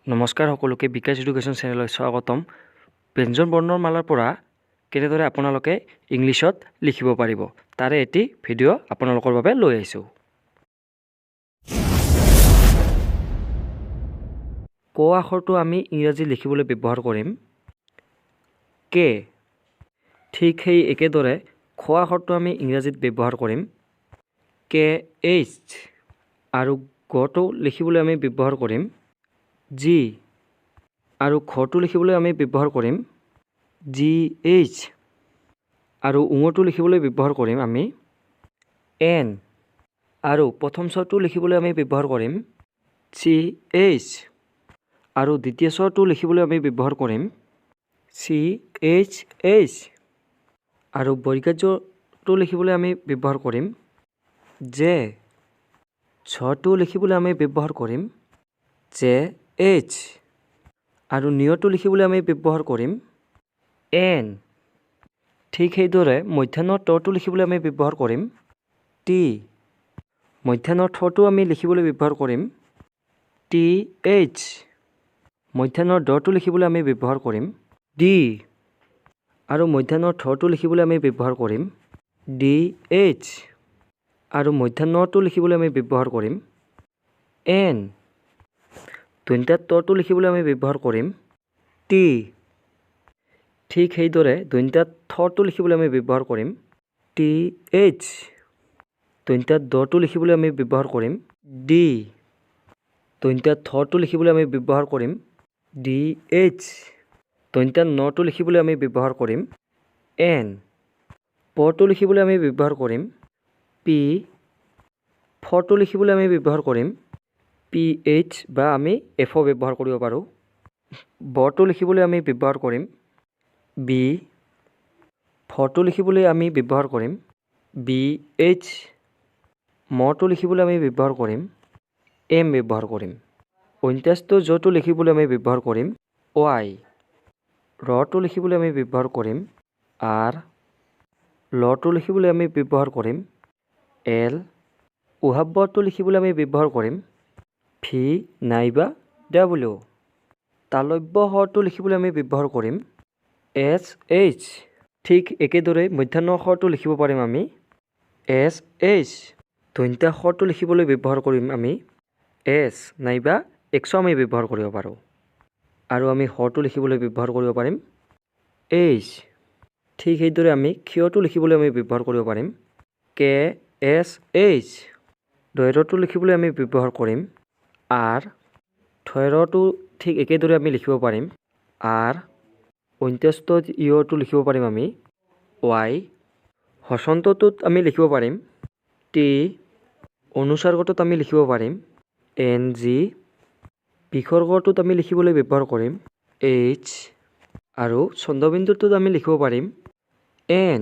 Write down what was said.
নমস্কাৰ সকলোকে বিকাশ এডুকেশ্যন চেনেললৈ স্বাগতম। ব্যঞ্জন বৰ্ণমালাৰ পৰা কেনেদৰে আপোনালোকে ইংলিছত লিখিব পাৰিব তাৰে এটি ভিডিঅ' আপোনালোকৰ বাবে লৈ আহিছোঁ। ক আখৰটো আমি ইংৰাজী লিখিবলৈ ব্যৱহাৰ কৰিম কে। ঠিক সেই একেদৰে খ আখৰটো আমি ইংৰাজীত ব্যৱহাৰ কৰিম কে এইচ, আৰু গটো লিখিবলৈ আমি ব্যৱহাৰ কৰিম জি, আৰু খটো লিখিবলৈ আমি ব্যৱহাৰ কৰিম জি এইচ, আৰু উঙটো লিখিবলৈ ব্যৱহাৰ কৰিম আমি এন, আৰু প্ৰথম স্বৰটো লিখিবলৈ আমি ব্যৱহাৰ কৰিম চি এইচ, আৰু দ্বিতীয় স্বৰটো লিখিবলৈ আমি ব্যৱহাৰ কৰিম চি এইচ এইচ, আৰু বৰ্গীয়টো লিখিবলৈ আমি ব্যৱহাৰ কৰিম জে, স্বৰটো লিখিবলৈ আমি ব্যৱহাৰ কৰিম জে এইচ, আৰু নিয়টো লিখিবলৈ আমি ব্যৱহাৰ কৰিম এন। ঠিক সেইদৰে মধ্যাহ্নৰ তটো লিখিবলৈ আমি ব্যৱহাৰ কৰিম টি, মধ্যাহ্নৰ থটো আমি লিখিবলৈ ব্যৱহাৰ কৰিম টি এইচ, মধ্যাহ্নৰ দটো লিখিবলৈ আমি ব্যৱহাৰ কৰিম ডি, আৰু মধ্যাহ্নৰ থটো লিখিবলৈ আমি ব্যৱহাৰ কৰিম ডি এইচ, আৰু মধ্যাহ্নৰটো লিখিবলৈ আমি ব্যৱহাৰ কৰিম এন। দন্ত্যাৰ তটো লিখিবলৈ আমি ব্যৱহাৰ কৰিম টি। ঠিক সেইদৰে দন্ত্যাৰ থটো লিখিবলৈ আমি ব্যৱহাৰ কৰিম টি এইচ, দন্ত্যাৰ দটো লিখিবলৈ আমি ব্যৱহাৰ কৰিম ডি, দন্ত্যাৰ থটো লিখিবলৈ আমি ব্যৱহাৰ কৰিম ডি এইচ, দন্ত্যাৰ নটো লিখিবলৈ আমি ব্যৱহাৰ কৰিম এন, পটো লিখিবলৈ আমি ব্যৱহাৰ কৰিম পি, ফটো লিখিবলৈ আমি ব্যৱহাৰ কৰিম পি এইচ, বা আমি এফ ব্যৱহাৰ কৰিব পাৰোঁ। বটো লিখিবলৈ আমি ব্যৱহাৰ কৰিম বি, ফটো লিখিবলৈ আমি ব্যৱহাৰ কৰিম বি এইচ, মটো লিখিবলৈ আমি ব্যৱহাৰ কৰিম এম ব্যৱহাৰ কৰিম। অন্ত্যস্ত জটো লিখিবলৈ আমি ব্যৱহাৰ কৰিম ৱাই, ৰটো লিখিবলৈ আমি ব্যৱহাৰ কৰিম আৰ, লটো লিখিবলৈ আমি ব্যৱহাৰ কৰিম এল, উহাব্বটো লিখিবলৈ আমি ব্যৱহাৰ কৰিম ভি নাইবা ডাব্লিউ, তালব্য হৰটো লিখিবলৈ আমি ব্যৱহাৰ কৰিম এছ এইচ। ঠিক একেদৰে মধ্যাহ্ন হৰটো লিখিব পাৰিম আমি এছ এইচ, দন্ত্যা হৰটো লিখিবলৈ ব্যৱহাৰ কৰিম আমি এছ নাইবা এক্স আমি ব্যৱহাৰ কৰিব পাৰোঁ, আৰু আমি হৰটো লিখিবলৈ ব্যৱহাৰ কৰিব পাৰিম এইচ। ঠিক সেইদৰে আমি ক্ষয়টো লিখিবলৈ আমি ব্যৱহাৰ কৰিব পাৰিম কে এছ এইচ, দৈৰটো লিখিবলৈ আমি ব্যৱহাৰ কৰিম আৰ, থৈৰটো ঠিক একেদৰে আমি লিখিব পাৰিম আৰ, অন্ত্যস্ত ইয়টো লিখিব পাৰিম আমি ৱাই, হচন্তটোত আমি লিখিব পাৰিম টি, অনুস্বাৰ্গটোত আমি লিখিব পাৰিম এন জি, বিসৰ্গটোত আমি লিখিবলৈ ব্যৱহাৰ কৰিম এইচ, আৰু চন্দ্ৰবিন্দুটোত আমি লিখিব পাৰিম এন।